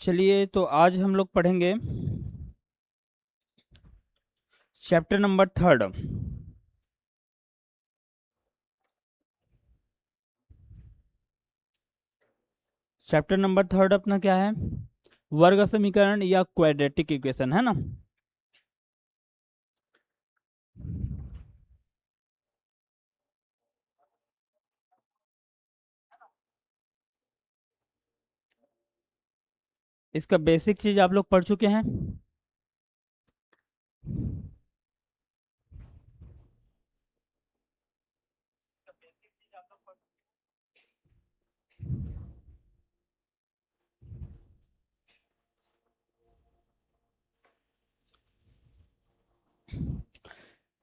चलिए तो आज हम लोग पढ़ेंगे चैप्टर नंबर 3। चैप्टर नंबर 3 अपना क्या है? वर्ग समीकरण या क्वाड्रेटिक इक्वेशन, है ना। इसका बेसिक चीज आप लोग पढ़ चुके हैं।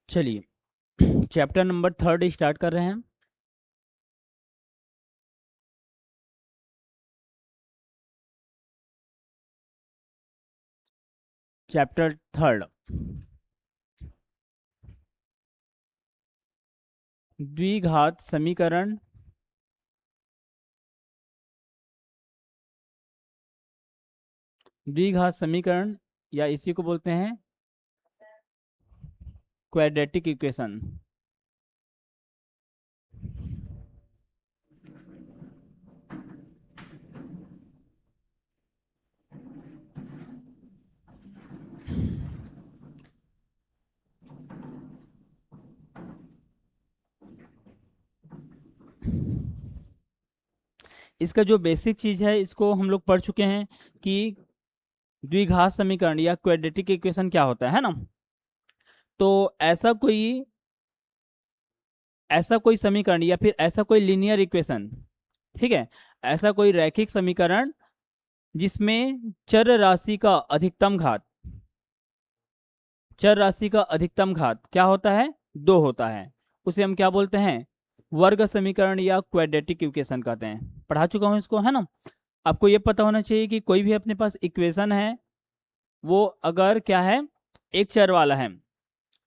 चलिए चैप्टर नंबर 3 स्टार्ट कर रहे हैं। चैप्टर 3 द्विघात समीकरण द्विघात समीकरण या इसी को बोलते हैं क्वाड्रेटिक इक्वेशन। इसका जो बेसिक चीज है इसको हम लोग पढ़ चुके हैं कि द्विघात समीकरण या क्वाड्रेटिक इक्वेशन क्या होता है ना। तो ऐसा कोई समीकरण या फिर ऐसा कोई लीनियर इक्वेशन, ठीक है, ऐसा कोई रैखिक समीकरण जिसमें चर राशि का अधिकतम घात क्या होता है? 2 होता है। उसे हम क्या बोलते हैं? वर्ग समीकरण या क्वाड्रेटिक इक्वेशन कहते हैं। पढ़ा चुका हूं इसको, है ना। आपको ये पता होना चाहिए कि कोई भी अपने पास इक्वेशन है वो अगर क्या है, एक चर वाला है,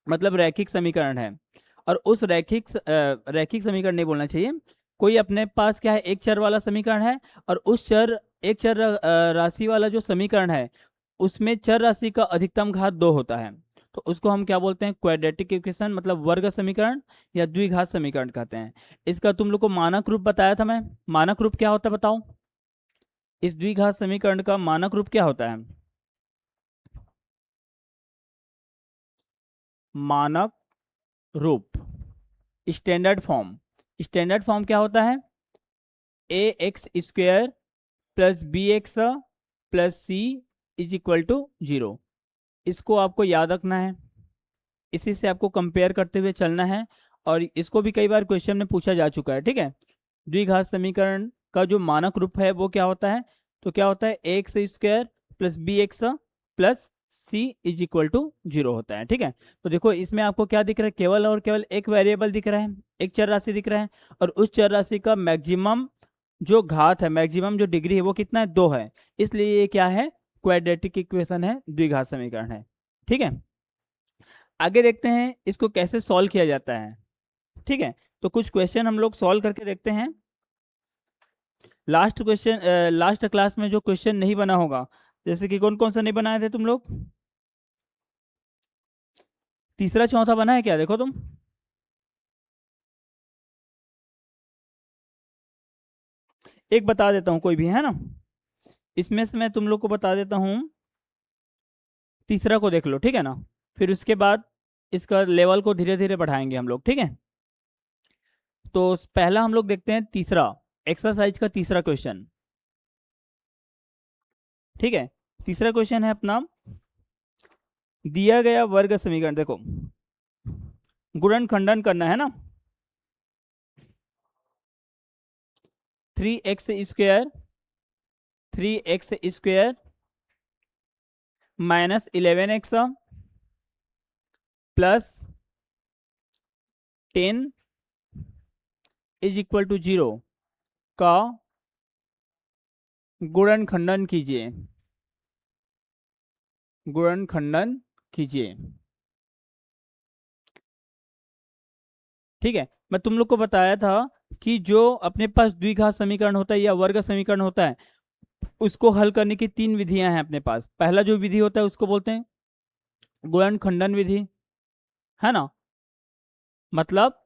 मतलब रैखिक समीकरण है, और उस रैखिक समीकरण नहीं बोलना चाहिए, कोई अपने पास क्या है, एक चर वाला समीकरण है, और एक चर राशि वाला जो समीकरण है उसमें चर राशि का अधिकतम घात 2 होता है, तो उसको हम क्या बोलते हैं? क्वाड्रेटिक इक्वेशन, मतलब वर्ग समीकरण या द्विघात समीकरण कहते हैं। इसका तुम लोग को मानक रूप बताया था मैं। मानक रूप क्या होता है बताओ? इस द्विघात समीकरण का मानक रूप क्या होता है? मानक रूप, स्टैंडर्ड फॉर्म क्या होता है? A x square plus b x plus c is equal to 0। इसको आपको याद रखना है, इसी से आपको कंपेयर करते हुए चलना है, और इसको भी कई बार क्वेश्चन में पूछा जा चुका है, ठीक है। द्विघात समीकरण का जो मानक रूप है वो क्या होता है? तो क्या होता है? A x square plus b x plus c is equal to 0 होता है, ठीक है। तो देखो इसमें आपको क्या दिख रहा है? केवल और केवल एक वेरिएबल दिख रहा है, एक चर राशि दिख रहा है, और उस चर राशि का मैक्सिमम जो घात है, मैक्सिमम जो डिग्री है वो कितना है? 2 है। इसलिए ये क्या है? क्वाड्रेटिक इक्वेशन है, द्विघात समीकरण है, ठीक है। आगे देखते हैं इसको कैसे सॉल्व किया जाता है, ठीक है। तो कुछ क्वेश्चन हम लोग सॉल्व करके देखते हैं। लास्ट क्लास में जो क्वेश्चन नहीं बना होगा, जैसे कि कौन कौन सा नहीं बनाए थे तुम लोग? तीसरा चौथा बना है क्या? देखो तुम, एक बता देता हूँ, कोई भी है ना, इसमें से मैं तुम लोग को बता देता हूँ। तीसरा को देख लो, ठीक है ना। फिर उसके बाद इसका लेवल को धीरे धीरे बढ़ाएंगे हम लोग, ठीक है। तो पहला हम लोग देखते हैं तीसरा, एक्सरसाइज का तीसरा क्वेश्चन, ठीक है। तीसरा क्वेश्चन है अपना, दिया गया वर्ग समीकरण, देखो गुणन खंडन करना है ना। 3x² 3x² minus 11x plus 10 is equal to 0 का गुणन खंडन कीजिए। गुणन खंडन कीजिए, ठीक है। मैं तुम लोग को बताया था कि जो अपने पास द्विघात समीकरण होता है या वर्ग समीकरण होता है, उसको हल करने की 3 विधियां हैं अपने पास। पहला जो विधि होता है उसको बोलते हैं गुणनखंडन विधि, है ना। मतलब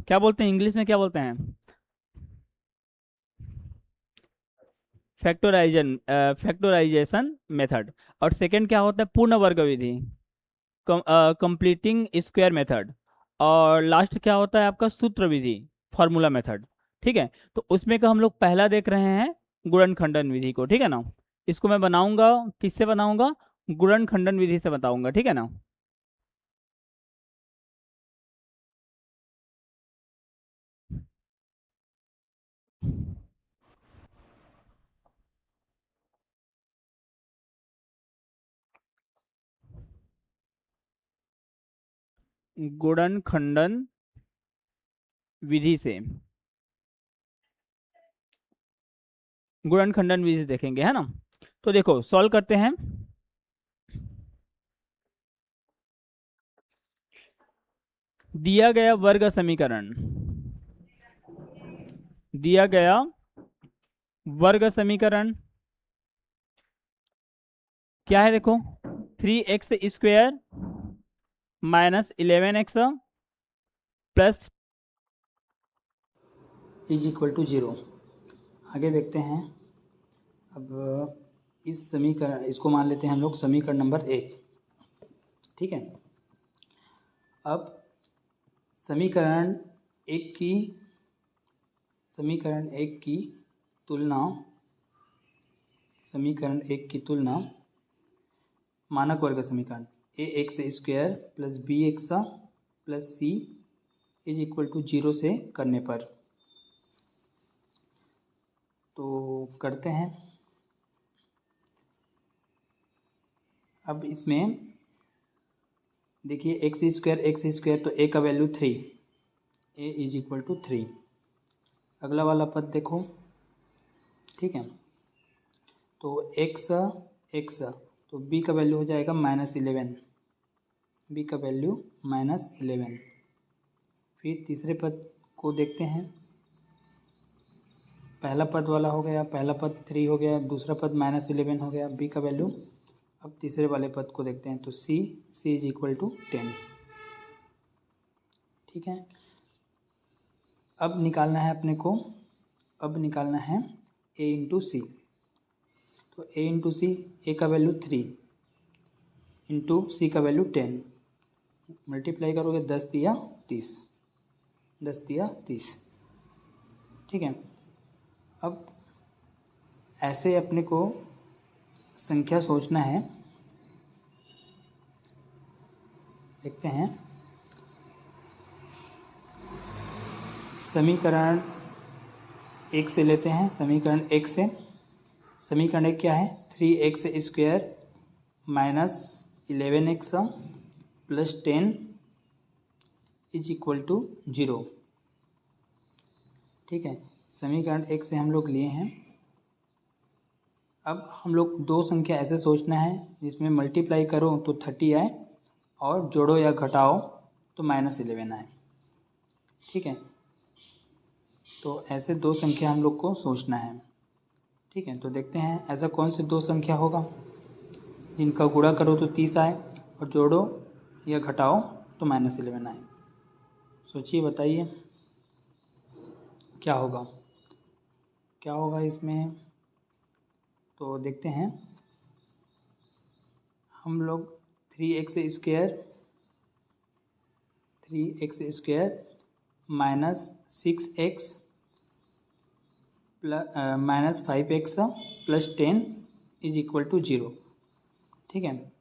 क्या बोलते हैं इंग्लिश में, क्या बोलते हैं, फैक्टराइजेशन मेथड। और सेकंड क्या होता है पूर्ण वर्ग विधि, कंप्लीटिंग स्क्वायर मेथड। और लास्ट क्या होता है आपका सूत्र विधि, फॉर्मूला मेथड। ठीक है, तो उसमें का हम लोग पहला देख रहे हैं गुणनखंडन विधि को, ठीक है ना। इसको मैं बनाऊंगा, किससे बनाऊंगा, गुणनखंडन विधि से बताऊंगा, ठीक है ना। गुणनखंडन विधि से, गुणनखंडन विधि से देखेंगे, है ना। तो देखो सॉल्व करते हैं। दिया गया वर्ग समीकरण, दिया गया वर्ग समीकरण क्या है, देखो 3x² minus 11x plus is equal to 0। आगे देखते हैं। अब इस समीकरण, इसको मान लेते हैं हम लोग समीकरण नंबर 1, ठीक है। अब समीकरण एक की समीकरण एक की तुलना समीकरण एक की तुलना मानक वर्ग समीकरण ax² plus bx plus c is equal to 0 से करने पर, तो करते हैं। अब इसमें देखिए x² तो a का value 3, a is equal to 3। अगला वाला पद देखो, ठीक है। तो x तो b का वैल्यू हो जाएगा -11, b का वैल्यू -11। फिर तीसरे पद को देखते हैं। पहला पद वाला हो गया, पहला पद 3 हो गया, दूसरा पद -11 हो गया, b का वैल्यू। अब तीसरे वाले पद को देखते हैं, तो c इज इक्वल टू 10, ठीक है। अब निकालना है अपने को, अब निकालना है a इंटू सी। तो a इंटू सी, ए का वैल्यू 3 इंटू सी का वैल्यू 10, मल्टीप्लाई करोगे 10 दिया 30, 10 दिया 30, ठीक है। अब ऐसे अपने को संख्या सोचना है, देखते हैं। समीकरण एक से लेते हैं, समीकरण एक से, समीकरण एक क्या है 3x² minus 11x plus 10 is equal to 0, ठीक है। समीकरण एक से हम लोग लिए हैं। अब हम लोग दो संख्या ऐसे सोचना है जिसमें मल्टीप्लाई करो तो 30 आए और जोड़ो या घटाओ तो -11 आए, ठीक है। तो ऐसे दो संख्या हम लोग को सोचना है, ठीक है। तो देखते हैं ऐसा कौन से दो संख्या होगा जिनका गुणा करो तो 30 आए और जोड़ो या घटाओ तो -11 आए। सोचिए, बताइए क्या होगा, क्या होगा इसमें। तो देखते हैं हम लोग 3x² minus 6x minus 5x plus 10 is equal to 0, ठीक है।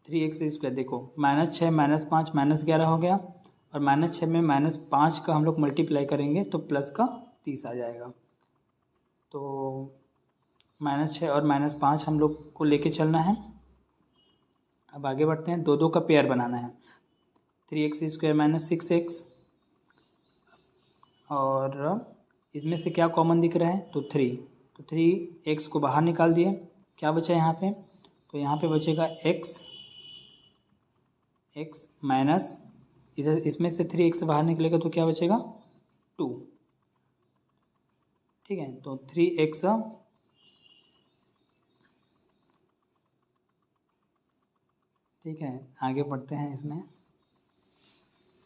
3x² देखो -6 -5 -11 हो गया, और -6 में -5 का हम लोग मल्टीप्लाई करेंगे तो प्लस का 30 आ जाएगा। तो -6 और -5 हम लोग को लेके चलना है। अब आगे बढ़ते हैं, दो का पेयर बनाना है। 3x² माइनस 6x, और इसमें से क्या कॉमन दिख रहा है तो 3, तो 3x को बाहर निकाल दिए, क्या बचा यहाँ पे, तो यहाँ पे बचेगा x माइनस, इधर इसमें से 3x बाहर निकलेगा तो क्या बचेगा 2, ठीक है। तो 3x, ठीक है, आगे बढ़ते हैं इसमें।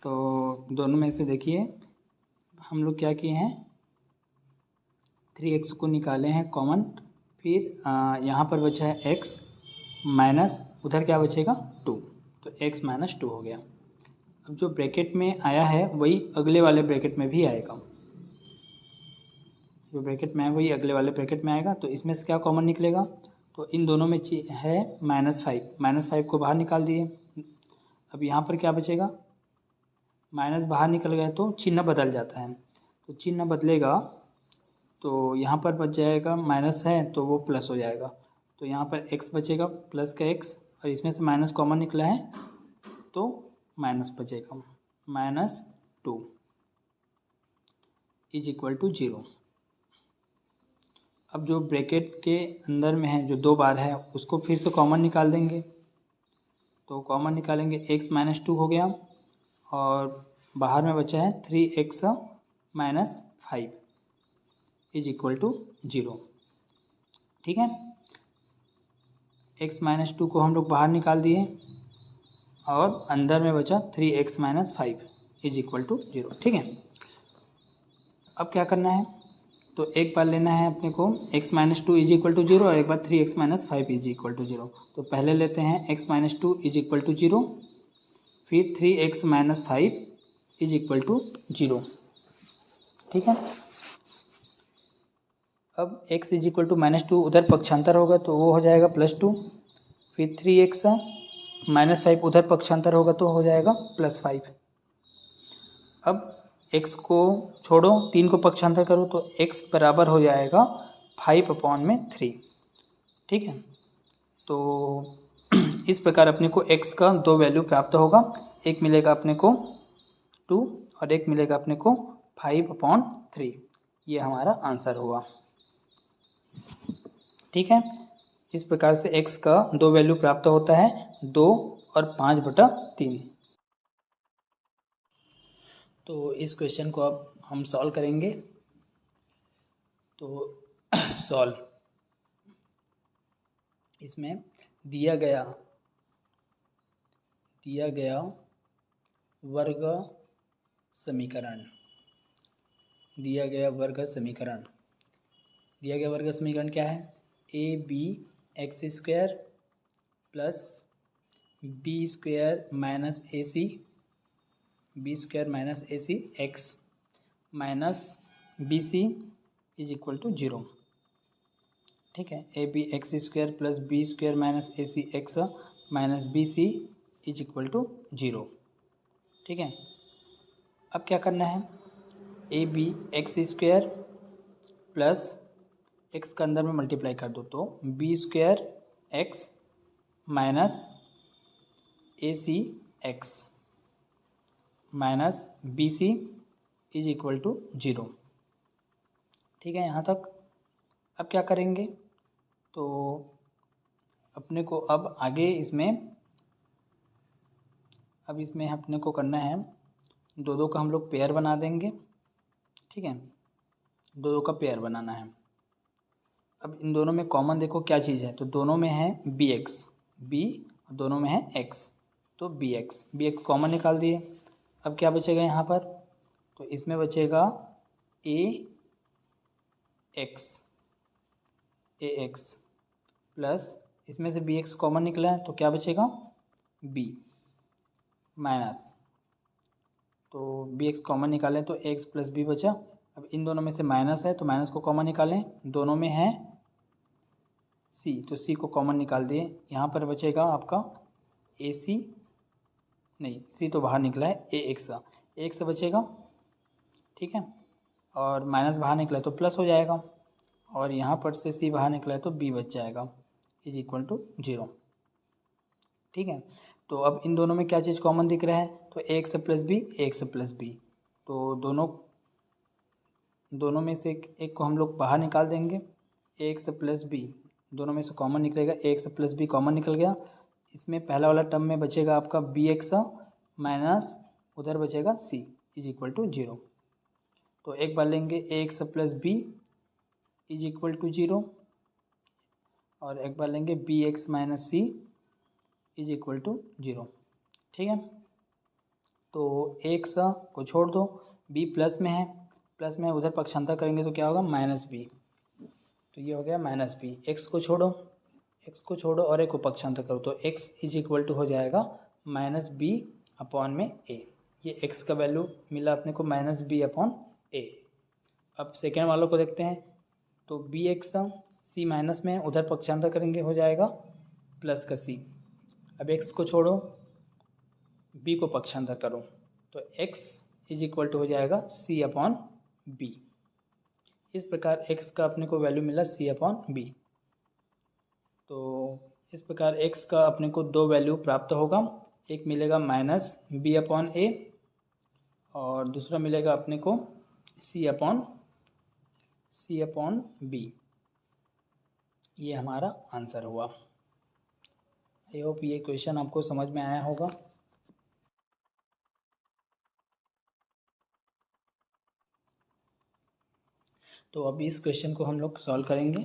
तो दोनों में से देखिए हम लोग क्या किए हैं, 3x को निकाले हैं कॉमन, फिर यहाँ पर बचा है x माइनस उधर क्या बचेगा 2, तो x माइनस 2 हो गया। अब जो ब्रैकेट में आया है वही अगले वाले ब्रैकेट में भी आएगा, जो ब्रैकेट में है वही अगले वाले ब्रैकेट में आएगा। तो इसमें से क्या कॉमन निकलेगा, तो इन दोनों में है -5 को बाहर निकाल दिए। अब यहाँ पर क्या बचेगा, माइनस बाहर निकल गया तो चिन्ह बदल जाता है, तो चिन्ह बदलेगा तो यहाँ पर बच जाएगा, माइनस है तो वो प्लस हो जाएगा, तो यहाँ पर x बचेगा प्लस का x, और इसमें से माइनस कॉमन निकला है तो माइनस बचेगा, -2 इज इक्वल टू 0। अब जो ब्रैकेट के अंदर में है जो 2 बार है उसको फिर से कॉमन निकाल देंगे, तो कॉमन निकालेंगे x माइनस 2 हो गया, और बाहर में बचा है 3x minus 5 is equal to 0। ठीक है, x माइनस 2 को हम लोग बाहर निकाल दिए और अंदर में बचा 3x minus 5 is equal to 0। ठीक है, अब क्या करना है, तो एक बार लेना है अपने को x minus 2 is equal to 0 और एक बार 3x minus 5 is equal to 0। तो पहले लेते हैं x minus 2 is equal to 0, फिर 3x minus 5 is equal to 0। ठीक है, अब x इज इक्वल टू -2 उधर पक्षांतर होगा तो वो हो जाएगा +2, फिर 3x माइनस 5 उधर पक्षांतर होगा तो हो जाएगा +5। अब x को छोड़ो, 3 को पक्षांतर करो तो x बराबर हो जाएगा 5/3। ठीक है, तो इस प्रकार अपने को x का 2 वैल्यू प्राप्त होगा, एक मिलेगा अपने को 2 और एक मिलेगा अपने को 5/3। ये हमारा आंसर हुआ। ठीक है, इस प्रकार से x का 2 वैल्यू प्राप्त होता है, 2 और 5/3। तो इस क्वेश्चन को अब हम सॉल्व करेंगे। तो सॉल्व, इसमें दिया गया वर्ग समीकरण, दिया गया वर्ग समीकरण क्या है, AB(x² plus B² minus AC x minus BC is equal to 0। ठीक है, AB(x² plus B² minus AC x minus BC is equal to 0। ठीक है, अब क्या करना है, AB(x² प्लस x का अंदर में मल्टीप्लाई कर दो तो B² x minus AC x minus BC is equal to 0। ठीक है, यहाँ तक। अब क्या करेंगे, तो अपने को अब आगे इसमें अपने को करना है, दो का हम लोग पेयर बना देंगे। ठीक है, दो का पेयर बनाना है। अब इन दोनों में कॉमन देखो क्या चीज़ है, तो दोनों में है bx, b और दोनों में है x, तो bx कॉमन निकाल दिए। अब क्या बचेगा यहाँ पर, तो इसमें बचेगा ax प्लस इसमें से bx कॉमन निकला है तो क्या बचेगा b माइनस, तो bx कॉमन निकालें तो x प्लस b बचा। अब इन दोनों में से माइनस है तो माइनस को कॉमन निकालें, दोनों में है c तो c को कॉमन निकाल दिए। यहाँ पर बचेगा आपका ac, नहीं c तो बाहर निकला है, ax बचेगा। ठीक है, और माइनस बाहर निकला तो प्लस हो जाएगा, और यहाँ पर से c बाहर निकला है तो b बच जाएगा इज इक्वल टू 0। ठीक है, तो अब इन दोनों में क्या चीज़ कॉमन दिख रहा है, तो ax प्लस b, तो दोनों में से एक को हम लोग बाहर निकाल देंगे, ax प्लस b दोनों में से कॉमन निकलेगा, ax प्लस b कॉमन निकल गया। इसमें पहला वाला टर्म में बचेगा आपका bx माइनस उधर बचेगा c इज इक्वल टू 0। तो एक बार लेंगे ax plus b is equal to 0, और एक बार लेंगे B X minus C is equal to 0। ठीक है, तो एक्स को छोड़ दो, बी प्लस में है, प्लस में उधर पक्षांतर करेंगे तो क्या होगा माइनस बी, तो ये हो गया माइनस बी। एक्स को छोड़ो और एक को पक्षांतर करो तो एक्स इज इक्वल टू हो जाएगा माइनस बी अपॉन में ए। ये एक्स का वैल्यू मिला अपने को माइनस बी अपॉन ए। अब सेकेंड वालों को देखते हैं, तो बी एक्स सी माइनस में उधर पक्षांतर करेंगे हो जाएगा प्लस का सी। अब एक्स को छोड़ो, बी को पक्षांतर करो तो एक्स इज इक्वल टू हो जाएगा सी अपॉन बी। इस प्रकार x का अपने को वैल्यू मिला c अपॉन बी। तो इस प्रकार x का अपने को दो वैल्यू प्राप्त होगा, एक मिलेगा माइनस बी अपॉन ए और दूसरा मिलेगा अपने को c अपॉन बी। ये हमारा आंसर हुआ। आई होप ये क्वेश्चन आपको समझ में आया होगा। तो अब इस क्वेश्चन को हम लोग सॉल्व करेंगे।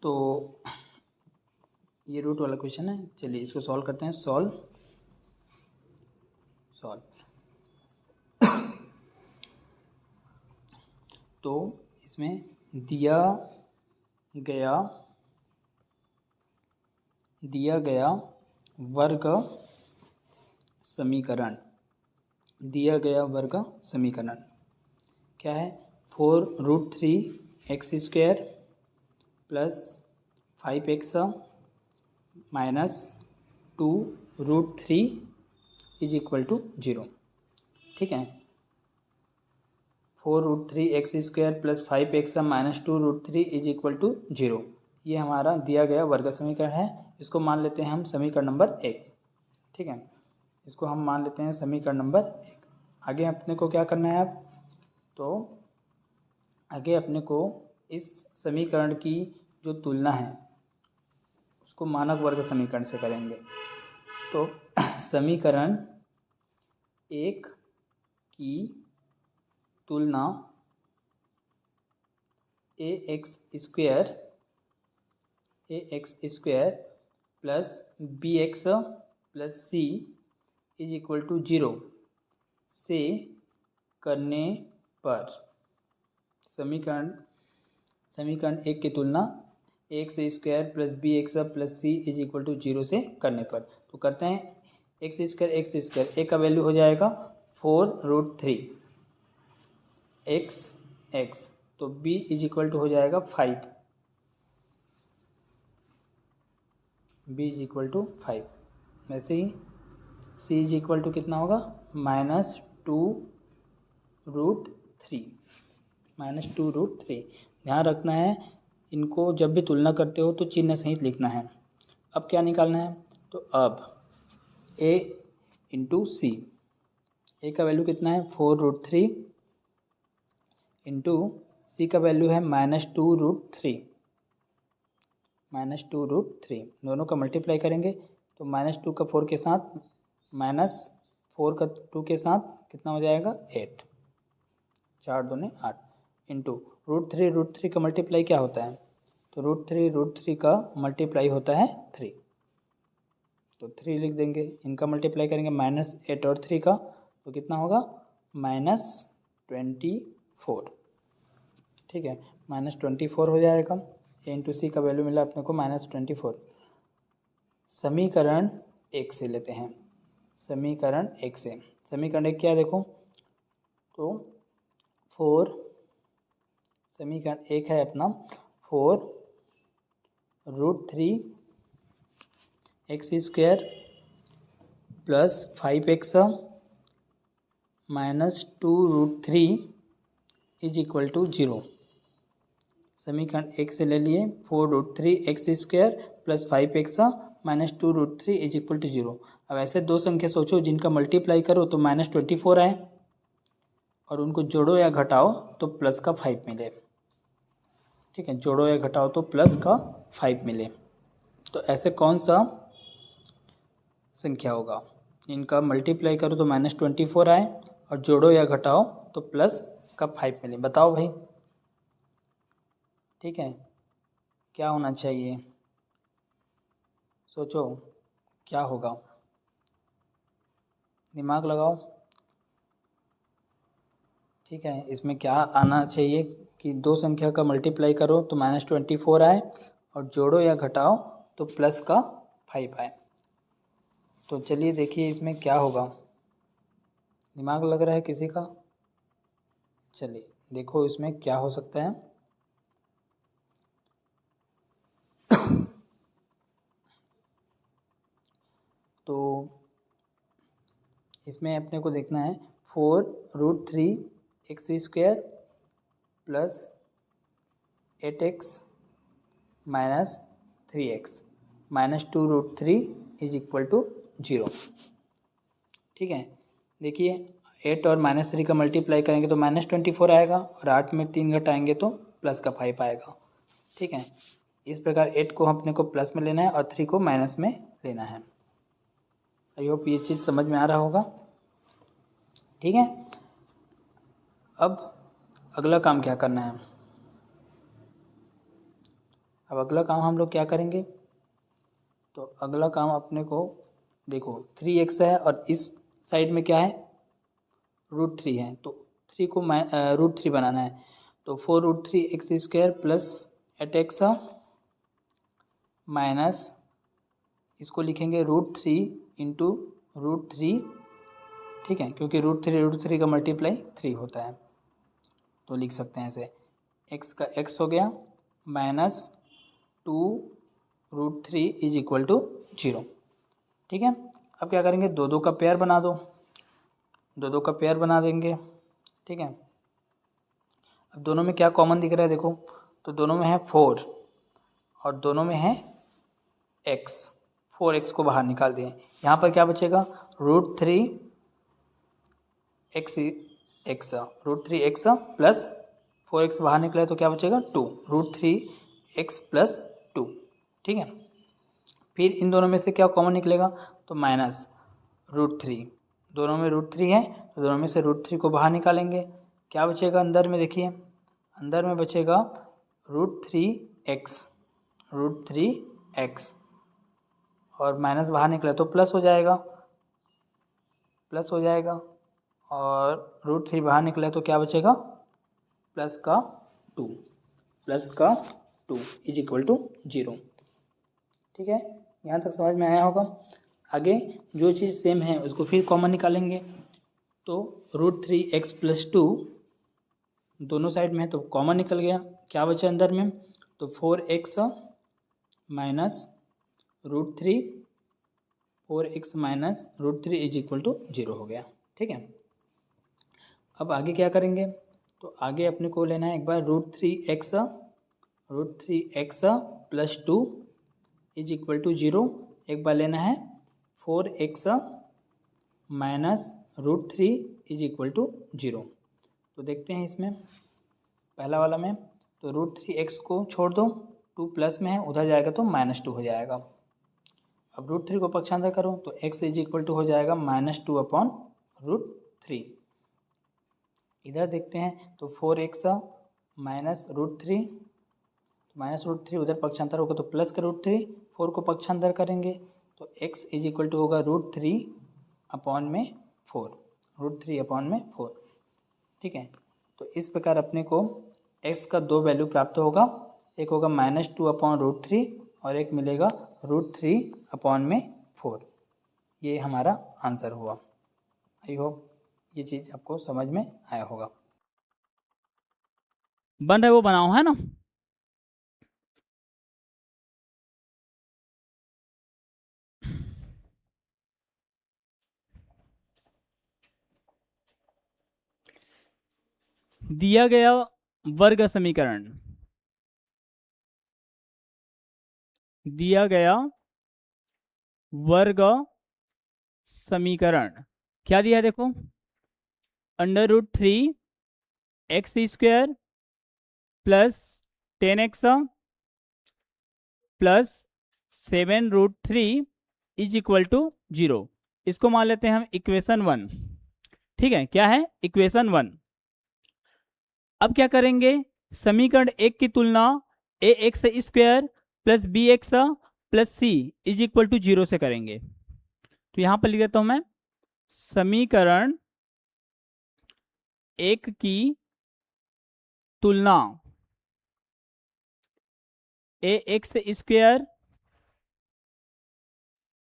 तो ये रूट वाला क्वेश्चन है, चलिए इसको सॉल्व करते हैं। सॉल्व तो इसमें दिया गया वर्ग समीकरण क्या है, 4√3x² plus 5x minus 2√3 is equal to 0। ठीक है, 4√3x² plus 5x minus 2√3 is equal to 0। ये हमारा दिया गया वर्ग समीकरण है। इसको मान लेते हैं हम समीकरण नंबर 1। ठीक है, इसको हम मान लेते हैं समीकरण नंबर 1। आगे अपने को क्या करना है अब, तो आगे अपने को इस समीकरण की जो तुलना है उसको मानक वर्ग समीकरण से करेंगे। तो समीकरण 1 की तुलना ax² plus bx plus c is equal to 0 से करने पर समीकरण 1 की तुलना ax² plus bx plus c is equal to 0 से करने पर, तो करते हैं x², a का वैल्यू हो जाएगा 4√3 x, तो b इज इक्वल टू हो जाएगा 5, b इज इक्वल टू 5। वैसे ही c इज इक्वल टू कितना होगा -2√3। ध्यान रखना है, इनको जब भी तुलना करते हो तो चिन्ह सहित लिखना है। अब क्या निकालना है, तो अब a इंटू सी, a का वैल्यू कितना है 4√3 इंटू सी का वैल्यू है -2√3, दोनों का मल्टीप्लाई करेंगे तो -2 का 4 के साथ -4 का 2 के साथ कितना हो जाएगा 8, 4 दूने 8 इंटू √3 का मल्टीप्लाई क्या होता है, तो √3 का मल्टीप्लाई होता है 3, तो 3 लिख देंगे। इनका मल्टीप्लाई करेंगे -8 और 3 का तो कितना होगा -24। ठीक है, -24 हो जाएगा। ए इंटू सी का वैल्यू मिला अपने को -24। समीकरण 1 से लेते हैं, समीकरण 1 क्या देखो, तो 4, समीकरण 1 है अपना 4√3x² plus 5x minus 2√3 is equal to 0। समीकरण 1 से ले लिए 4√3x² plus 5x minus 2√3 is equal to 0। अब ऐसे दो संख्या सोचो जिनका मल्टीप्लाई करो तो -24 आए और उनको जोड़ो या घटाओ तो प्लस का 5 मिले। ठीक है, जोड़ो या घटाओ तो प्लस का 5 मिले। तो ऐसे कौन सा संख्या होगा, इनका मल्टीप्लाई करो तो -24 आए और जोड़ो या घटाओ तो प्लस का 5 मिले, बताओ भाई। ठीक है, क्या होना चाहिए, सोचो क्या होगा, दिमाग लगाओ। ठीक है, इसमें क्या आना चाहिए कि दो संख्या का मल्टीप्लाई करो तो -24 आए, और जोड़ो या घटाओ तो प्लस का 5 आए। तो चलिए देखिए इसमें क्या होगा, दिमाग लग रहा है किसी का? चलिए देखो इसमें क्या हो सकता है। तो इसमें अपने को देखना है 4√3x² plus 8x minus 3x minus 2√3 is equal to 0। ठीक है, देखिए 8 और -3 का मल्टीप्लाई करेंगे तो -24 आएगा, और 8 में 3 घटाएंगे तो प्लस का 5 आएगा। ठीक है, इस प्रकार 8 को अपने को प्लस में लेना है और 3 को माइनस में लेना है। आई होप ये चीज़ समझ में आ रहा होगा। ठीक है, अब अगला काम क्या करना है, अब अगला काम हम लोग क्या करेंगे, तो अगला काम अपने को देखो 3x है और इस साइड में क्या है, √3 है, तो 3 को √3 बनाना है, तो 4√3x² प्लस 8x माइनस इसको लिखेंगे √3 इंटू √3। ठीक है, क्योंकि √3 का मल्टीप्लाई 3 होता है, तो लिख सकते हैं ऐसे, x का x हो गया माइनस 2√3 इज इक्वल टू 0। ठीक है, अब क्या करेंगे, दो दो का पेयर बना दो, दो दो का पेयर बना देंगे। ठीक है, अब दोनों में क्या कॉमन दिख रहा है देखो, तो दोनों में है 4 और दोनों में है x, 4x को बाहर निकाल दिए, यहाँ पर क्या बचेगा, √3x प्लस 4x बाहर निकला तो क्या बचेगा 2, √3x प्लस 2। ठीक है, फिर इन दोनों में से क्या कॉमन निकलेगा, तो -√3, दोनों में √3 है तो दोनों में से √3 को बाहर निकालेंगे, क्या बचेगा अंदर में, देखिए अंदर में बचेगा √3x और माइनस बाहर निकला तो प्लस हो जाएगा, और √3 बाहर निकला तो क्या बचेगा, प्लस का 2 इज इक्वल टू 0। ठीक है, यहाँ तक समझ में आया होगा। आगे जो चीज़ सेम है उसको फिर कॉमन निकालेंगे, तो √3x प्लस 2 दोनों साइड में है तो कॉमन निकल गया, क्या बचा अंदर में, तो 4x minus √3, 4x minus √3 is equal to 0 हो गया। ठीक है, अब आगे क्या करेंगे, तो आगे अपने को लेना है एक बार √3x plus 2 is equal to 0, एक बार लेना है 4x minus √3 is equal to 0। तो देखते हैं इसमें पहला वाला में, तो √3x को छोड़ दो, 2 प्लस में है उधर जाएगा तो -2 हो जाएगा। अब √3 को पक्षांतर करो तो x इज इक्वल टू हो जाएगा -2/√3। इधर देखते हैं तो 4x माइनस √3, -√3 उधर पक्षांतर होगा तो प्लस का √3, 4 को पक्षांतर करेंगे तो x इज इक्वल टू होगा √3/4। ठीक है, तो इस प्रकार अपने को x का दो वैल्यू प्राप्त होगा, एक होगा -2/√3 और एक मिलेगा √3/4। ये हमारा आंसर हुआ। आई होप ये चीज़ आपको समझ में आया होगा। बन रहा है वो बनाओ, है ना। दिया गया वर्ग समीकरण, दिया गया वर्ग समीकरण क्या दिया है देखो, √3x² plus 10x plus 7√3 is equal to 0। इसको मान लेते हैं हम इक्वेशन 1। ठीक है, क्या है इक्वेशन 1। अब क्या करेंगे, समीकरण 1 की तुलना a x square plus b x plus c is equal to 0 से करेंगे। तो यहाँ पर लिख देता हूँ मैं, समीकरण एक की तुलना a x square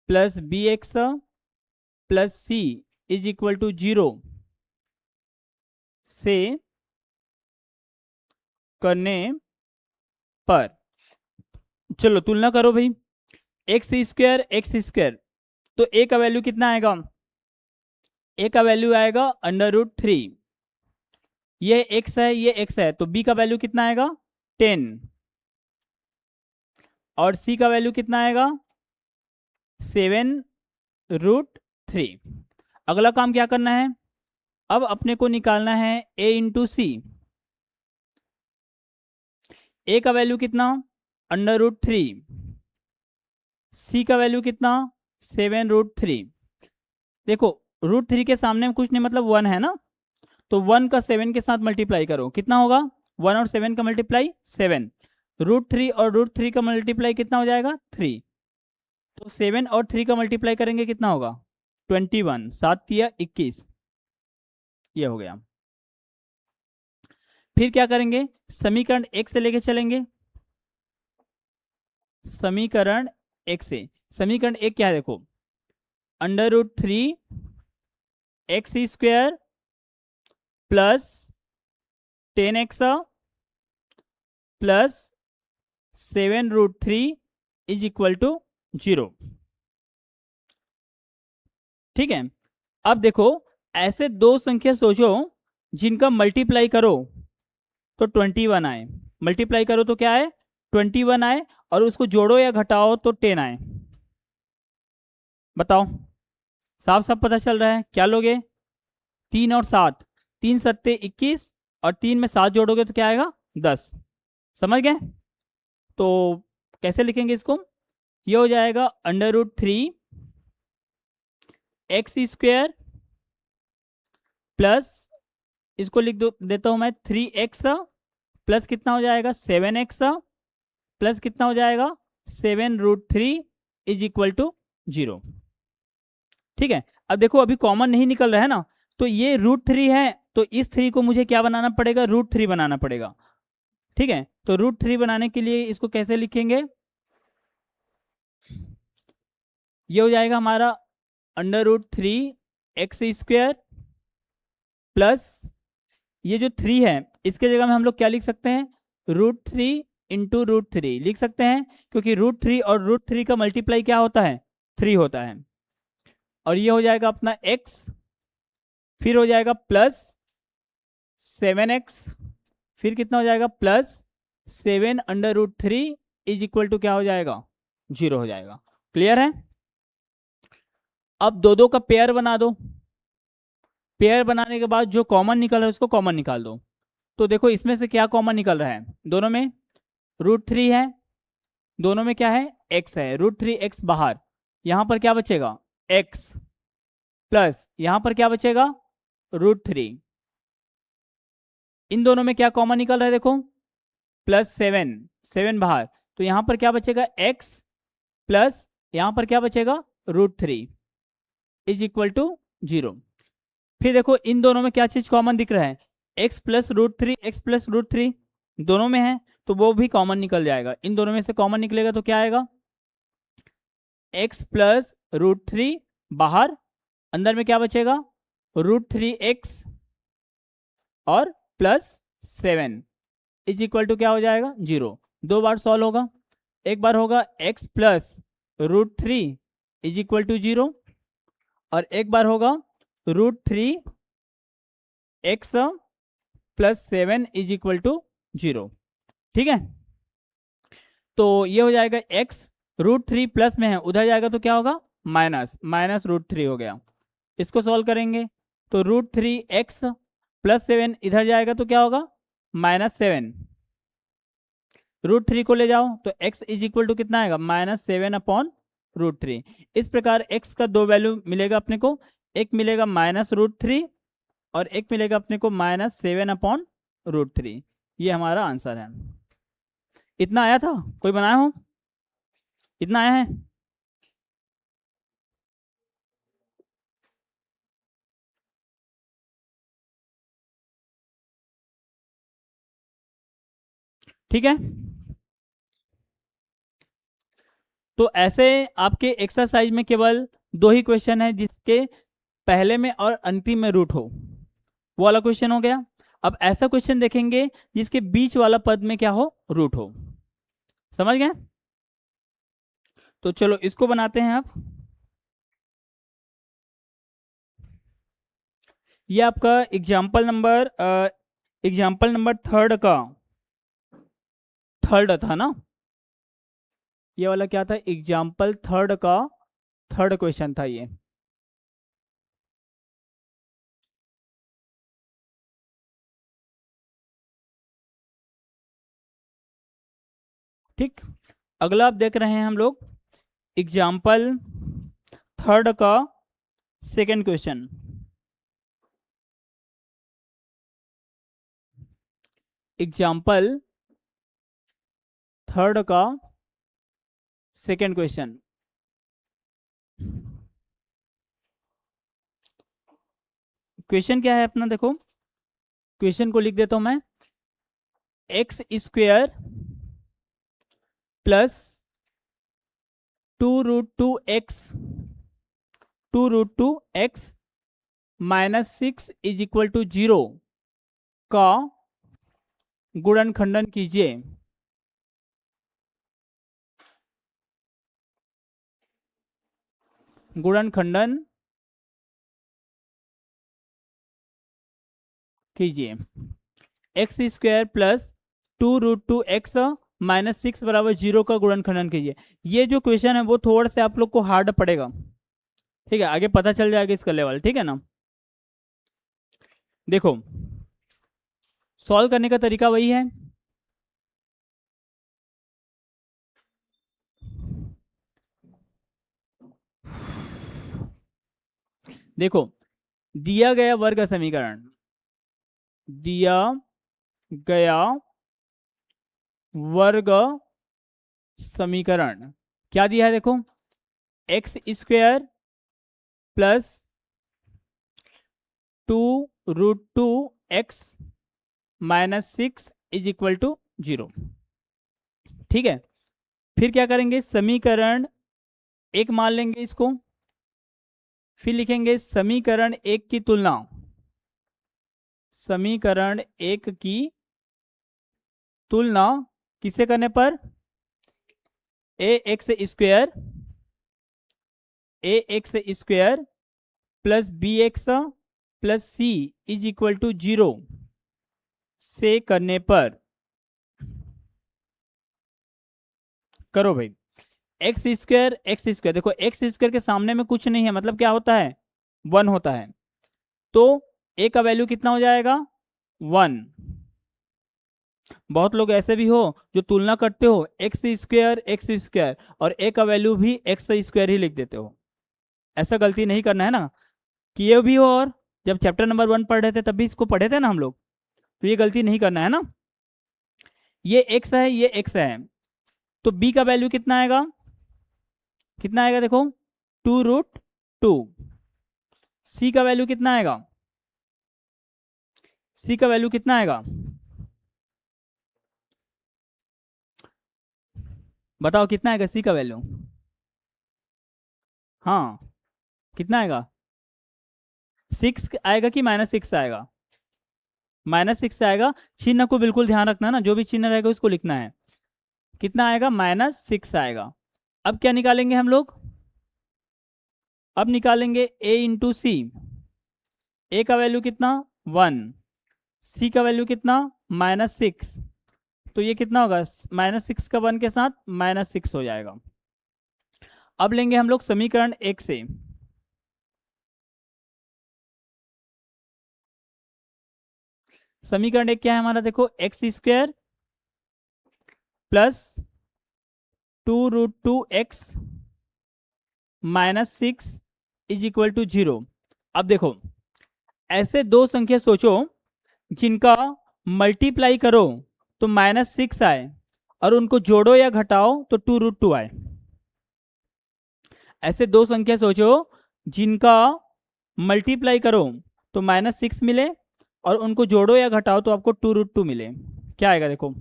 plus b x plus c is equal to 0 से करने पर, चलो तुलना करो भाई, एक्स स्क्वायर, तो ए का वैल्यू कितना आएगा, ए का वैल्यू आएगा √3, ये एक्स है ये एक्स है, तो बी का वैल्यू कितना आएगा 10, और सी का वैल्यू कितना आएगा 7√3। अगला काम क्या करना है, अब अपने को निकालना है a इंटू सी। ए का वैल्यू कितना √3, सी का वैल्यू कितना 7√3। देखो √3 के सामने में कुछ नहीं, मतलब 1 है ना, तो 1 का 7 के साथ मल्टीप्लाई करो, कितना होगा 1 और 7 का मल्टीप्लाई 7, √3 और √3 का मल्टीप्लाई कितना हो जाएगा 3, तो 7 और 3 का मल्टीप्लाई करेंगे कितना होगा 21, 7 तिया 21, ये हो गया। फिर क्या करेंगे, समीकरण एक से लेके चलेंगे, समीकरण एक से, समीकरण एक क्या है देखो, √3 X square plus 10x plus 7√3 is equal to 0। ठीक है, अब देखो ऐसे दो संख्या सोचो जिनका मल्टीप्लाई करो तो 21 आए, मल्टीप्लाई करो तो क्या आए 21 आए, और उसको जोड़ो या घटाओ तो 10 आए। बताओ, साफ साफ पता चल रहा है, क्या लोगे 3 और 7, 3 सत्ते 21, और 3 में 7 जोड़ोगे तो क्या आएगा 10। समझ गए, तो कैसे लिखेंगे इसको, ये हो जाएगा √3 एक्स स्क्वायर प्लस, इसको लिख दो देता हूं मैं 3x प्लस कितना हो जाएगा 7x प्लस कितना हो जाएगा 7√3 इज इक्वल टू 0। ठीक है, अब देखो अभी कॉमन नहीं निकल रहा है ना, तो ये √3 है, तो इस 3 को मुझे क्या बनाना पड़ेगा √3 बनाना पड़ेगा। ठीक है, तो √3 बनाने के लिए इसको कैसे लिखेंगे, ये हो जाएगा हमारा √3 एक्स स्क्वायर प्लस, ये जो 3 है इसके जगह में हम लोग क्या लिख सकते हैं √3 इंटू √3 लिख सकते हैं, क्योंकि √3 और √3 का मल्टीप्लाई क्या होता है 3 होता है। और ये हो जाएगा अपना x, फिर हो जाएगा प्लस 7x, फिर कितना हो जाएगा प्लस 7√3 इज इक्वल टू क्या हो जाएगा 0 हो जाएगा। क्लियर है, अब दो दो का पेयर बना दो, पेयर बनाने के बाद जो कॉमन निकल रहा है उसको कॉमन निकाल दो। तो देखो इसमें से क्या कॉमन निकल रहा है, दोनों में √3 है, दोनों में क्या है x है, √3x बाहर, यहां पर क्या बचेगा x प्लस यहां पर क्या बचेगा √3, इन दोनों में क्या कॉमन निकल रहा है देखो प्लस 7 बाहर, तो यहां पर क्या बचेगा x प्लस यहां पर क्या बचेगा √3 इज इक्वल टू 0। फिर देखो इन दोनों में क्या चीज कॉमन दिख रहा है x प्लस √3, x प्लस √3 दोनों में है, तो वो भी कॉमन निकल जाएगा, इन दोनों में से कॉमन निकलेगा तो क्या आएगा x प्लस √3 बाहर, अंदर में क्या बचेगा √3x और प्लस 7 इज इक्वल टू क्या हो जाएगा 0। दो बार सॉल्व होगा, एक बार होगा x plus √3 is equal to 0, और एक बार होगा √3x plus 7 is equal to 0। ठीक है, तो ये हो जाएगा x, √3 प्लस में है उधर जाएगा तो क्या होगा माइनस √3 हो गया। इसको सॉल्व करेंगे तो √3x प्लस 7 इधर जाएगा तो क्या होगा -7, √3 को ले जाओ तो x इज इक्वल टू कितना आएगा -7/√3। इस प्रकार x का दो वैल्यू मिलेगा अपने को, एक मिलेगा -√3 और एक मिलेगा अपने को -7/√3। ये हमारा आंसर है। इतना आया था, कोई बनाया हो? इतना आया है? ठीक है, तो ऐसे आपके एक्सरसाइज में केवल दो ही क्वेश्चन है जिसके पहले में और अंतिम में रूट हो, वो वाला क्वेश्चन हो गया। अब ऐसा क्वेश्चन देखेंगे जिसके बीच वाला पद में क्या हो, रूट हो। समझ गए? तो चलो इसको बनाते हैं आप। ये आपका एग्जाम्पल नंबर थर्ड था ना, ये वाला क्या था, एग्जाम्पल थर्ड का थर्ड क्वेश्चन था ये। ठीक, अगला आप देख रहे हैं हम लोग एग्जाम्पल थर्ड का सेकंड क्वेश्चन। एग्जाम्पल थर्ड का सेकंड क्वेश्चन। क्वेश्चन क्या है अपना, देखो क्वेश्चन को लिख देता हूं मैं, X square plus 2√2x minus 6 is equal to 0 का गुणनखंडन कीजिए। गुणनखंडन कीजिए। X square plus 2√2x minus 6 बराबर 0 का गुणनखंडन कीजिए। ये जो क्वेश्चन है वो थोड़ा सा आप लोग को हार्ड पड़ेगा, ठीक है, आगे पता चल जाएगा इसका लेवल, ठीक है ना। देखो सॉल्व करने का तरीका वही है, देखो दिया गया वर्ग समीकरण, दिया गया वर्ग समीकरण क्या दिया है, देखो x square plus 2√2x minus 6 is equal to 0। ठीक है, फिर क्या करेंगे, समीकरण एक मान लेंगे इसको, फिर लिखेंगे समीकरण एक की तुलना, समीकरण एक की तुलना किससे करने पर, a x square plus b x plus c is equal to 0 से करने पर। करो भाई, एक्स स्क्वेयर देखो एक्स स्क्वेयर के सामने में कुछ नहीं है, मतलब क्या होता है, 1 होता है, तो ए का वैल्यू कितना हो जाएगा, 1। बहुत लोग ऐसे भी हो जो तुलना करते हो एक्स स्क्वायर और ए का वैल्यू भी एक्स स्क्वायर ही लिख देते हो। ऐसा गलती नहीं करना है ना, किए भी हो, और जब चैप्टर नंबर 1 पढ़ रहे थे तब भी इसको पढ़े थे ना हम लोग, तो ये गलती नहीं करना है ना। ये एक्स है, ये एक्स है, तो बी का वैल्यू कितना आएगा, कितना आएगा देखो 2√2। सी का वैल्यू कितना आएगा, सी का वैल्यू कितना आएगा, बताओ कितना आएगा सी का वैल्यू, हाँ कितना आएगा, 6 आएगा कि -6 आएगा, -6 आएगा। चिन्ह को बिल्कुल ध्यान रखना ना, जो भी चिन्ह रहेगा उसको लिखना है। कितना आएगा, -6 आएगा। अब क्या निकालेंगे हम लोग, अब निकालेंगे a इंटू सी। ए का वैल्यू कितना, 1, सी का वैल्यू कितना, -6, तो ये कितना होगा, -6 का 1 के साथ -6 हो जाएगा। अब लेंगे हम लोग समीकरण एक से, समीकरण एक क्या है हमारा, देखो x square plus 2√2x minus 6 is equal to 0। अब देखो ऐसे दो संख्या सोचो जिनका मल्टीप्लाई करो तो -6 आए और उनको जोड़ो या घटाओ तो 2√2 आए। ऐसे दो संख्या सोचो जिनका मल्टीप्लाई करो तो -6 मिले, और उनको जोड़ो या घटाओ तो आपको 2√2 मिले। क्या आएगा देखो?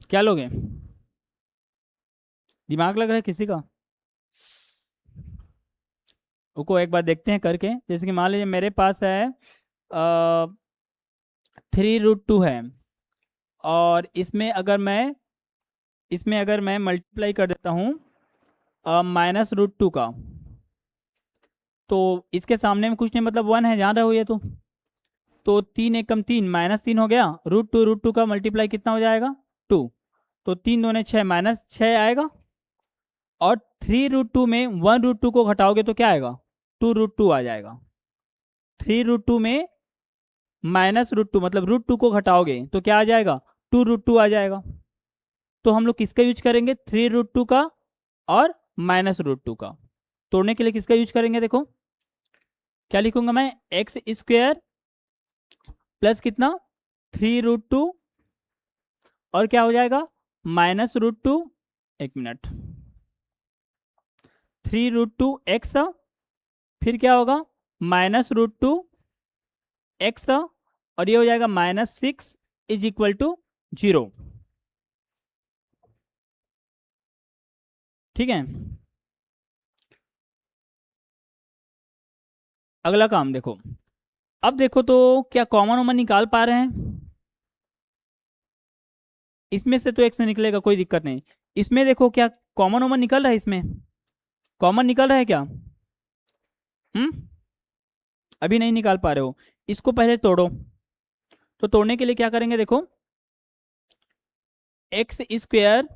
क्या लोगे? दिमाग लग रहा है किसी का? रुको एक बार देखते हैं करके। जैसे कि मान लीजिए मेरे पास है 3√2 है, और इसमें अगर मैं मल्टीप्लाई कर देता हूँ -√2 का, तो इसके सामने में कुछ नहीं, मतलब 1 है, जान रहे हो ये तो 3 एकम 3, -3 हो गया। √2 का मल्टीप्लाई कितना हो जाएगा? 2। तो 3 दूने 6, -6 आएगा। और 3√2 में 1√2 को घटाओगे तो क्या आएगा? 2√2 आ जाएगा। 3√2 में -√2 मतलब √2 को घटाओगे तो क्या आ जाएगा? 2√2 आ जाएगा। तो हम लोग किसका यूज करेंगे? 3√2 का और -√2 का। तोड़ने के लिए किसका यूज करेंगे? देखो क्या लिखूंगा मैं, x² प्लस कितना, 3√2, और क्या हो जाएगा? -√2, एक मिनट, 3√2x, फिर क्या होगा? -√2x, और ये हो जाएगा -6 = 0। ठीक है, अगला काम देखो। अब देखो तो क्या कॉमन वॉमन निकाल पा रहे हैं? इसमें से तो x से निकलेगा, कोई दिक्कत नहीं। इसमें देखो क्या कॉमन वॉमन निकल रहा है? इसमें कॉमन निकल रहा है क्या? अभी नहीं निकाल पा रहे हो। इसको पहले तोड़ो। तो तोड़ने के लिए क्या करेंगे देखो, x²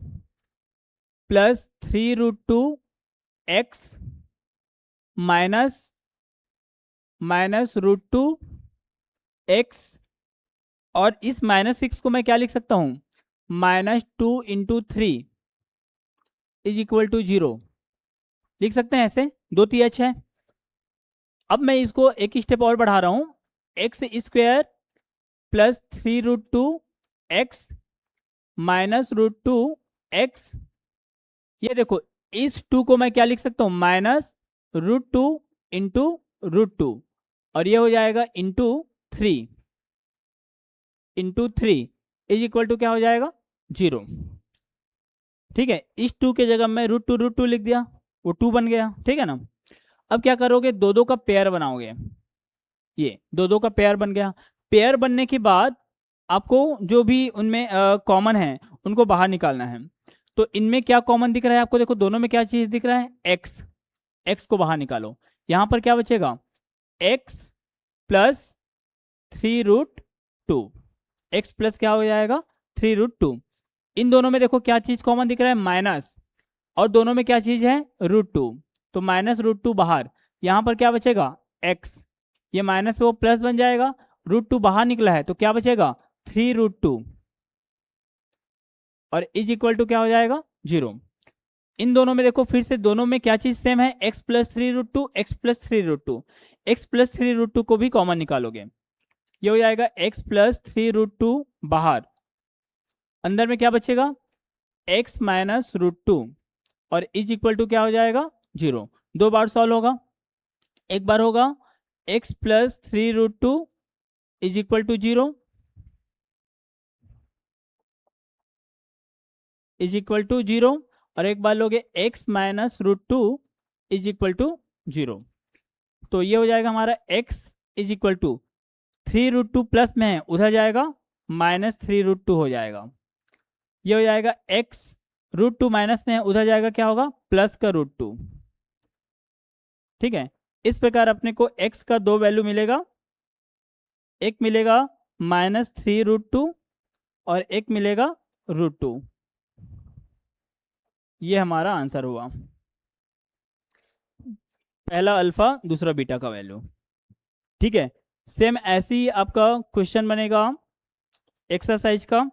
प्लस 3√2x -√2x, और इस -6 को मैं क्या लिख सकता हूँ? -2 × 3 = 0 लिख सकते हैं ऐसे, 2 TH है। अब मैं इसको एक स्टेप और बढ़ा रहा हूँ, x² प्लस 3√2x -√2x, ये देखो इस 2 को मैं क्या लिख सकता हूँ? -√2 × √2, और ये हो जाएगा ×3 = क्या हो जाएगा? 0। ठीक है, इस 2 के जगह मैं √2 लिख दिया, वो 2 बन गया। ठीक है ना? अब क्या करोगे? 2 का पेयर बनाओगे। ये 2 का पेयर बन गया। पेयर बनने के बाद आपको जो भी उनमें कॉमन है उनको बाहर निकालना है। तो इनमें क्या कॉमन दिख रहा है आपको? देखो दोनों में क्या चीज दिख रहा है? x को बाहर निकालो। यहाँ पर क्या बचेगा? x प्लस 3√2, x प्लस क्या हो जाएगा? 3√2। इन दोनों में देखो क्या चीज कॉमन दिख रहा है? माइनस, और दोनों में क्या चीज है? √2। तो -√2 बाहर, यहाँ पर क्या बचेगा? x, ये माइनस वो प्लस बन जाएगा, √2 बाहर निकला है तो क्या बचेगा? 3√2, और = क्या हो जाएगा? 0। इन दोनों में देखो फिर से दोनों में क्या चीज सेम है? x plus 3√2, x plus 3√2। x plus 3√2 को भी कॉमन निकालोगे, ये हो जाएगा x प्लस 3√2 बाहर, अंदर में क्या बचेगा? x -√2, और = क्या हो जाएगा? 0। 2 बार सॉल्व होगा। एक बार होगा x प्लस 3√2 = 0 0, और एक बार लोगे x -√2 = 0। तो ये हो जाएगा हमारा x = 3√2 प्लस में है, उधर जाएगा -3√2 हो जाएगा। ये हो जाएगा x, √2 माइनस में है, उधर जाएगा क्या होगा? प्लस का √2। ठीक है, इस प्रकार अपने को x का 2 वैल्यू मिलेगा। एक मिलेगा -3√2 और एक मिलेगा √2। ये हमारा आंसर हुआ, पहला अल्फा दूसरा बीटा का वैल्यू। ठीक है, सेम ऐसे ही आपका क्वेश्चन बनेगा एक्सरसाइज का।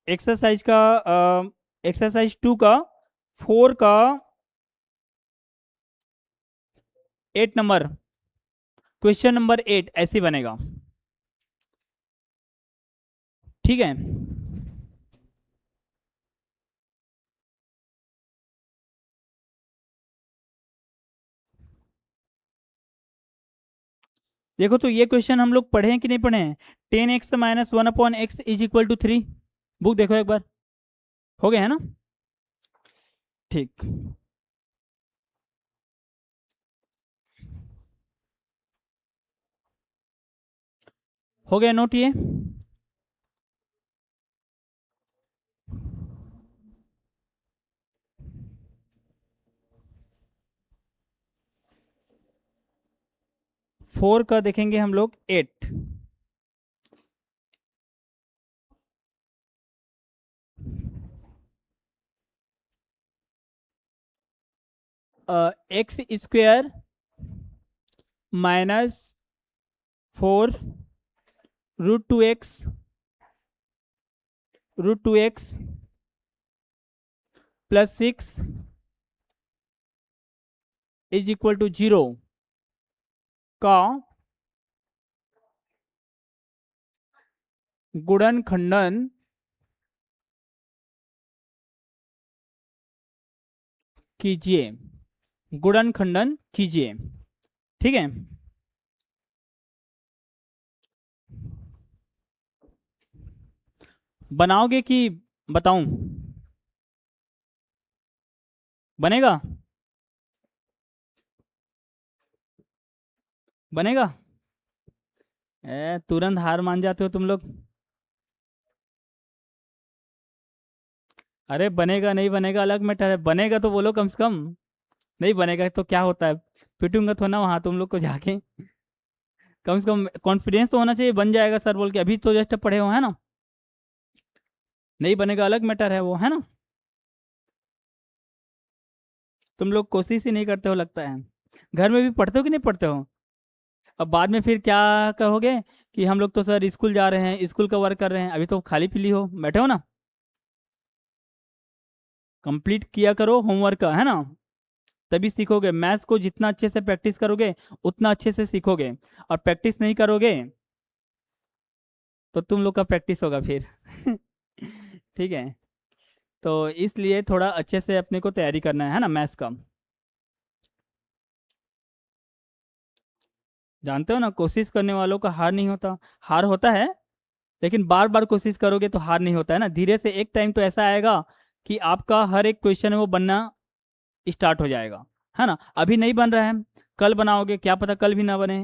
एक्सरसाइज 2 का 4 का 8 नंबर, क्वेश्चन नंबर 8 ऐसे बनेगा। ठीक है, देखो तो ये क्वेश्चन हम लोग पढ़े हैं कि नहीं पढ़े हैं? 10x minus 1/x is equal to 3। Book देखो एक बार, हो गया है ना? ठीक, हो गया नोट ये। फोर का देखेंगे हम लोग 8। X square minus 4 √2x plus 6 is equal to 0 का गुणनखंडन कीजिए, गुणनखंडन कीजिए। ठीक है, बनाओगे कि बताऊं? बनेगा? बनेगा? तुरंत हार मान जाते हो तुम लोग। अरे बनेगा नहीं बनेगा अलग मैटर है, बनेगा तो बोलो कम से कम। नहीं बनेगा तो क्या होता है, पिटूंगा तो ना वहां तुम लोग को जाके। कम से कम कॉन्फिडेंस तो होना चाहिए, बन जाएगा सर बोल के, अभी तो जस्ट पढ़े हो है ना। नहीं बनेगा अलग मैटर है वो, है ना। तुम लोग कोशिश ही नहीं करते हो लगता है। घर में भी पढ़ते हो कि नहीं पढ़ते हो? अब बाद में फिर क्या कहोगे कि हम लोग तो सर स्कूल जा रहे हैं, स्कूल का वर्क कर रहे हैं, अभी तो खाली पीली हो बैठे हो ना। कंप्लीट किया करो होमवर्क का, है ना। तभी सीखोगे, मैथ्स को जितना अच्छे से प्रैक्टिस करोगे उतना अच्छे से सीखोगे। और प्रैक्टिस नहीं करोगे तो तुम लोग का प्रैक्टिस होगा फिर। ठीक है, तो इसलिए थोड़ा अच्छे से अपने को तैयारी करना है ना मैथ्स का। जानते हो ना, कोशिश करने वालों का हार नहीं होता। हार होता है लेकिन बार बार कोशिश करोगे तो हार नहीं होता है ना। धीरे से एक टाइम तो ऐसा आएगा कि आपका हर एक क्वेश्चन है वो बनना स्टार्ट हो जाएगा, है ना। अभी नहीं बन रहा है, कल बनाओगे, क्या पता कल भी ना बने।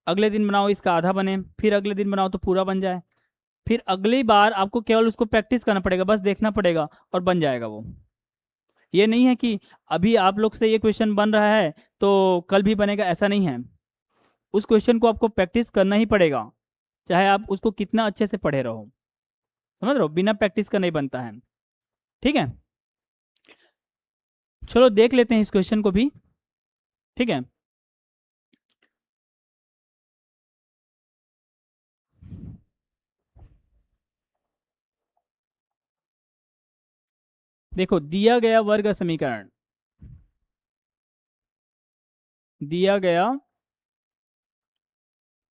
अगले दिन बनाओ इसका आधा बने, फिर अगले दिन बनाओ तो पूरा बन जाए। फिर अगली बार आपको केवल उसको प्रैक्टिस करना पड़ेगा, बस देखना पड़ेगा और बन जाएगा वो। ये नहीं है कि अभी आप लोग से ये क्वेश्चन बन रहा है तो कल भी बनेगा, ऐसा नहीं है। उस क्वेश्चन को आपको प्रैक्टिस करना ही पड़ेगा, चाहे आप उसको कितना अच्छे से पढ़े रहो। समझ रहे हो, बिना प्रैक्टिस का नहीं बनता है। ठीक है, चलो देख लेते हैं इस क्वेश्चन को भी। ठीक है, देखो दिया गया वर्ग समीकरण, दिया गया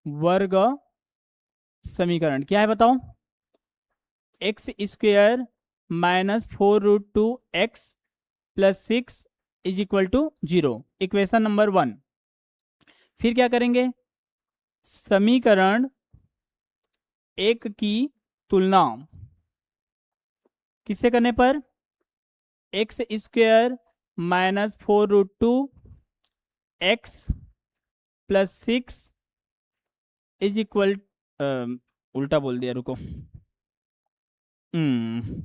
वर्ग समीकरण क्या है बताओ? X square minus 4 √2x plus 6 is equal to 0, equation number 1। फिर क्या करेंगे? समीकरण एक की तुलना किससे करने पर? X square minus 4 √2x plus 6 is equal, उल्टा बोल दिया, रुको। हम्म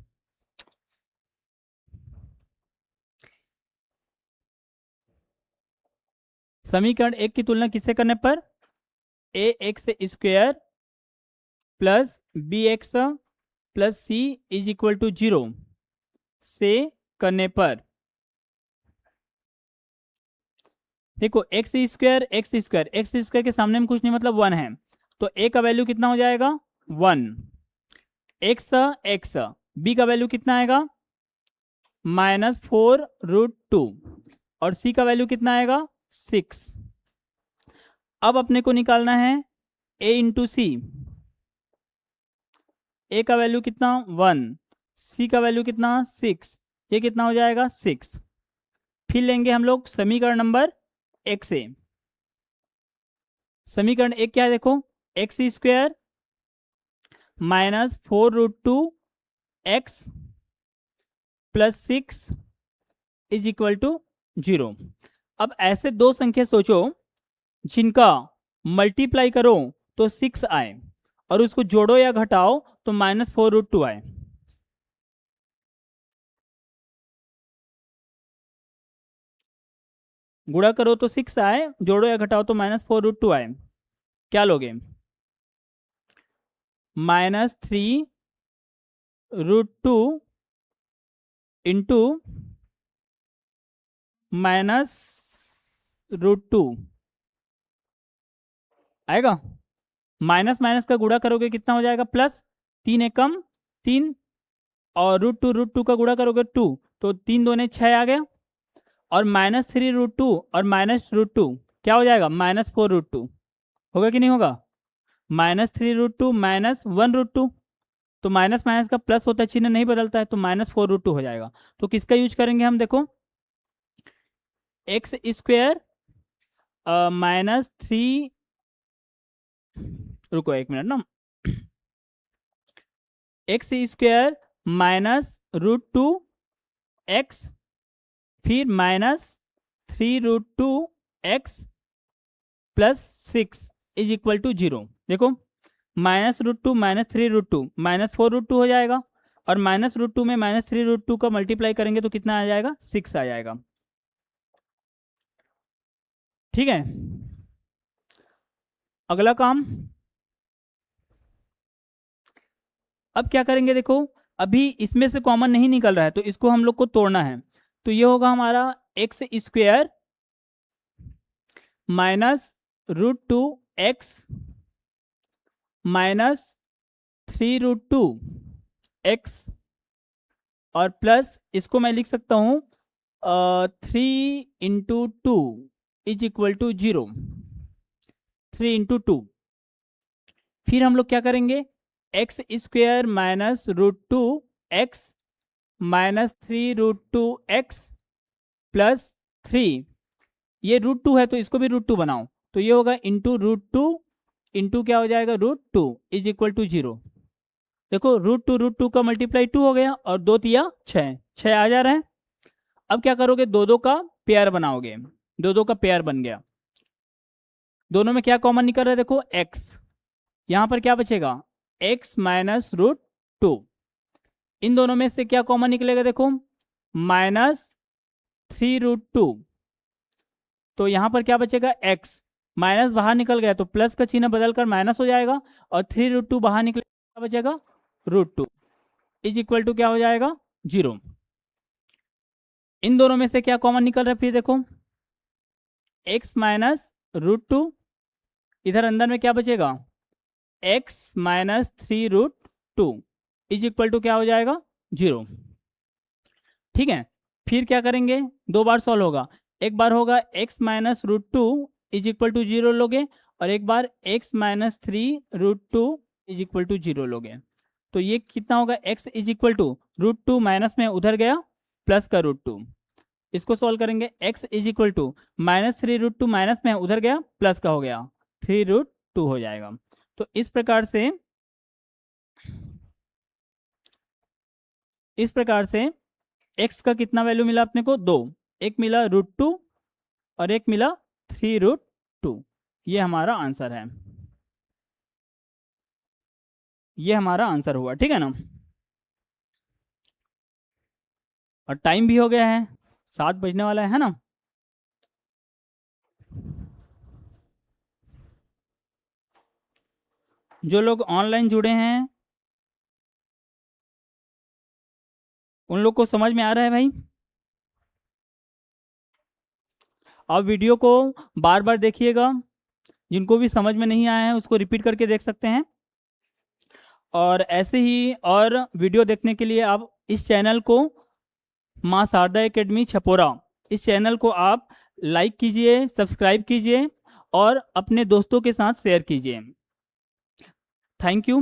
समीकरण एक की तुलना किससे करने पर? A x square plus b x plus c is equal to 0 से करने पर। देखो एक्स स्क्वायर के सामने में कुछ नहीं मतलब 1 है, तो ए का वैल्यू कितना हो जाएगा? 1। एक्स एक्स, बी का वैल्यू कितना आएगा? -4√2 और c का वैल्यू कितना आएगा 6। अब अपने को निकालना है a इंटू सी। a का वैल्यू कितना 1, c का वैल्यू कितना 6, ये कितना हो जाएगा 6। फिर लेंगे हम लोग समीकरण नंबर एक से। समीकरण एक क्या है देखो, X square -4√2 x plus 6 is equal to 0। अब ऐसे दो संख्या सोचो जिनका मल्टीप्लाई करो तो 6 आए और उसको जोड़ो या घटाओ तो -4√2 आए। गुणा करो तो 6 आए, जोड़ो या घटाओ तो -4√2 आए। क्या लोगे, -3√2 इंटू -√2 आएगा। माइनस माइनस का गुणा करोगे कितना हो जाएगा प्लस, 3 एकम 3 और √2 का गुणा करोगे 2 तो 3 दूने 6 आ गया। और -3√2 और -√2 क्या हो जाएगा -4√2 होगा कि नहीं होगा। -3√2 -1√2 तो माइनस माइनस का प्लस होता है, चिन्ह नहीं बदलता है, तो -4√2 हो जाएगा। तो किसका यूज करेंगे हम देखो, एक्स स्क्वेयर -3, रुको एक मिनट ना, एक्स स्क्वेयर -√2 x फिर -3√2 x plus 6 is equal to 0। देखो -√2 -3√2 -4√2 हो जाएगा और -√2 में -3√2 का मल्टीप्लाई करेंगे तो कितना आ जाएगा 6 आ जाएगा। ठीक है, अगला काम अब क्या करेंगे देखो, अभी इसमें से कॉमन नहीं निकल रहा है तो इसको हम लोग को तोड़ना है। तो ये होगा हमारा एक्स स्क्वेयर -√2 x -3√2 x और प्लस इसको मैं लिख सकता हूँ 3 × 2 इज इक्वल टू 0, 3 × 2। फिर हम लोग क्या करेंगे, x square -√2 x -3√2 x plus 3, ये √2 है तो इसको भी √2 बनाओ तो ये होगा इंटू √2 इंटू क्या हो जाएगा √2 इज इक्वल टू 0। देखो √2 का मल्टीप्लाई 2 हो गया और 2 तिया 6 आ जा रहा है। अब क्या करोगे, दो दो का पेयर बनाओगे, दो दो का पेयर बन गया। दोनों में क्या कॉमन निकल रहा है देखो x, यहाँ पर क्या बचेगा x -√2, इन दोनों में से क्या कॉमन निकलेगा देखो -3√2, तो यहाँ पर क्या बचेगा x, माइनस बाहर निकल गया तो प्लस का चिन्ह बदलकर माइनस हो जाएगा और 3√2 बाहर निकले क्या बचेगा √2 इज इक्वल टू क्या हो जाएगा 0। इन दोनों में से क्या कॉमन निकल रहा है फिर देखो x -√2, इधर अंदर में क्या बचेगा x -3√2 इज इक्वल टू क्या हो जाएगा 0। ठीक है, फिर क्या करेंगे, दो बार सॉल्व होगा, एक बार होगा x -√2 इज इक्वल टू 0 लोगे और एक बार x -3√2 इज इक्वल टू 0 लोगे। तो ये कितना होगा x is equal to √2 minus में उधर गया प्लस का √2, इसको सॉल्व करेंगे x is equal to -3√2 minus में उधर गया प्लस का हो गया 3√2 हो जाएगा। तो इस प्रकार से x का कितना वैल्यू मिला अपने को 2, एक मिला √2 और एक मिला 3√2। ये हमारा आंसर है, ये हमारा आंसर हुआ। ठीक है ना, और टाइम भी हो गया है, 7 बजने वाला है ना। जो लोग ऑनलाइन जुड़े हैं उन लोग को समझ में आ रहा है भाई। आप वीडियो को बार बार देखिएगा, जिनको भी समझ में नहीं आया है उसको रिपीट करके देख सकते हैं। और ऐसे ही और वीडियो देखने के लिए आप इस चैनल को माँ शारदा एकेडमी छपोरा, इस चैनल को आप लाइक कीजिए, सब्सक्राइब कीजिए और अपने दोस्तों के साथ शेयर कीजिए। Thank you.